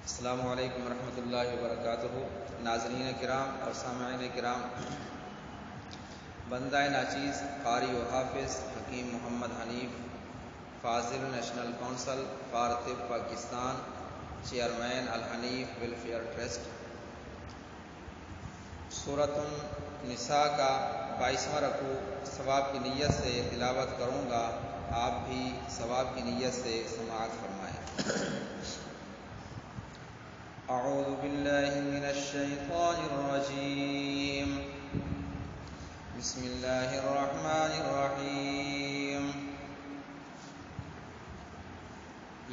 अस्सलामु अलैकुम वरहमतुल्लाहि वबरकातुहू। नाज़रीन किराम और सामईन किराम, बंदाए नाचीज़ कारी व हाफिज़ हकीम मोहम्मद हनीफ फ़ाज़िल national council for Tibb Pakistan, chairman Al Hanif welfare trust, सूरतुन निसा का 22वां रकू सवाब की नीयत से तिलावत करूँगा। आप भी सवाब की नीयत से समाअत फरमाएँ। अऊज़ु बिल्लाहि मिनश शैतानिर रजीम। बिस्मिल्लाहिर रहमानिर रहीम।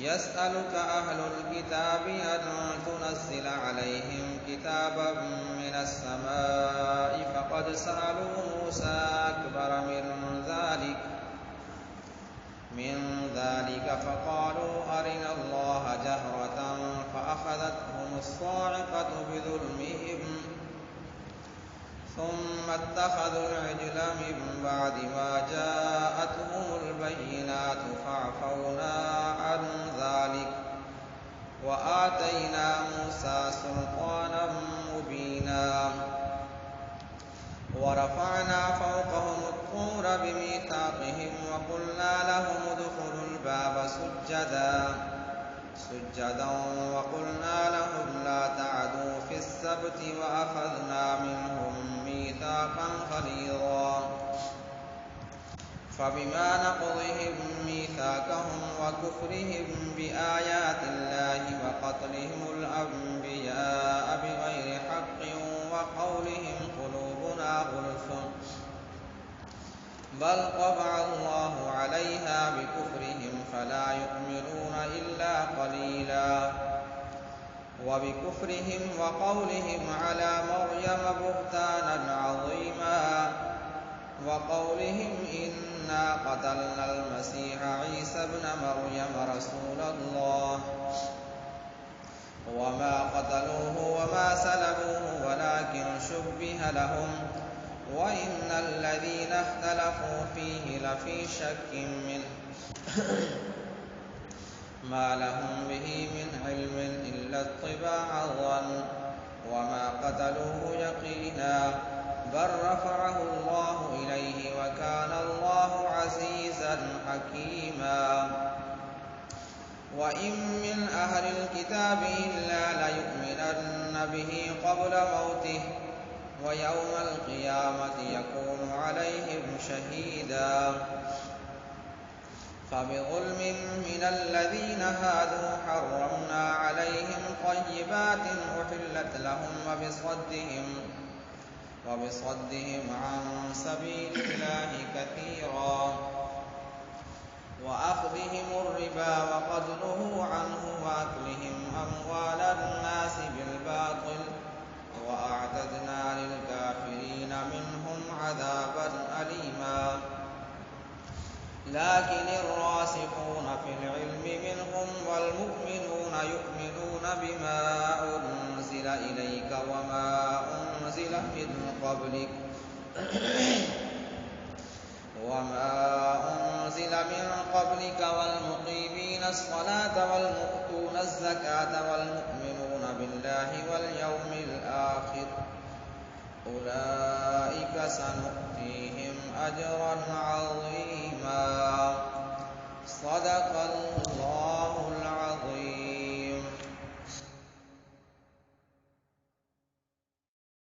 यसअलुका अहलुल किताबि अन तुनज़्ज़िला अलैहिम किताबम मिनस समाइ फ़क़द सअलू मूसा अकबर मिन ज़ालिक फ़क़ालू अरिनल्लाह जहरतन फ़अख़ज़तहुमुस्साइक़तु बिज़ुल्मिहिम सुम्मा इत्तख़ज़ुल इज्ला मिन बअदि मा जाअतहुमुल बय्यिनातु फ़अफ़ौना अन ज़ालिक व आतैना मूसा सुल्तानम मुबीना व रफ़अना फ़ौक़हुमुत तूर बिमीसाक़िहिम व क़ुलना लहुम उदख़ुलुल बाब सुज्जदन व क़ुलना लहुम ला तअदू फ़िस्सब्ति व अख़ज़ना मिनहुम मीसाक़न ग़लीज़ा फ़बिमा नक़ज़िहिम मीसाक़हुम व कुफ़्रिहिम बिआयातिल्लाहि व क़त्लिहिमुल अंबियाअ बिग़ैरि हक़्क़िन व क़ौलिहिम क़ुलूबुना ग़ुल्फ़ुन बल तबअ अल्लाहु अलैहा बिकुफ़्रिहिम फ़ला युमिनून इल्ला क़लीला व बिकुफ़्रिहिम व क़ौलिहिम अला मर्यम बुहतानन अज़ीमा व क़ौलिहिम इन्ना क़तलनल मसीह ईसा इब्न मर्यम रसूलल्लाह वमा क़तलूहु वमा सलबूहु वलाकिन शुब्बिह लहुम व इन्नल लज़ीना इख्तलफ़ू फ़ीहि लफ़ी शक्किन मिन्हु मा लहुम बिही मिन इल्मिन इल्ला इत्तिबाअ ज़न्न वमा क़तलूहु यक़ीना बल रफ़अहु अल्लाहु इलैहि व काना अल्लाहु अज़ीज़न हकीमा। व इन मिन अहलिल किताबि इल्ला लयुमिनन्न बिही क़ब्ल मौतिहि व यौमल क़ियामति यकूनु अलैहिम शहीदा। फ़बिज़ुल्मिन मिनल लज़ीना हादू हर्रमना अलैहिम तय्यिबातिन उहिल्लत लहुम व बिसद्दिहिम अन सबीलिल्लाहि कसीरा व अख़्ज़िहिमुर रिबा व क़द नुहू अन्हु व अक्लिहिम अम्वालन नासि बिल बातिल व अअतदना लिल काफ़िरीन मिनहुम अज़ाबन अलीमा। लाकिनिर रासिख़ून फ़िल इल्मि मिनहुम वल मुअ्मिनूना यु'मिनूना बिमा उन्ज़िला इलैका व मा उन्ज़िला मिन क़ब्लिक वल मुक़ीमीना अस्सलाता वल मुअतूना अज़्ज़काता वल मुअ्मिनूना बिल्लाहि वल यौमिल आख़िर उलाइका सनु'तीहिम अजरन अज़ीमा। सदक़ल्लाहुल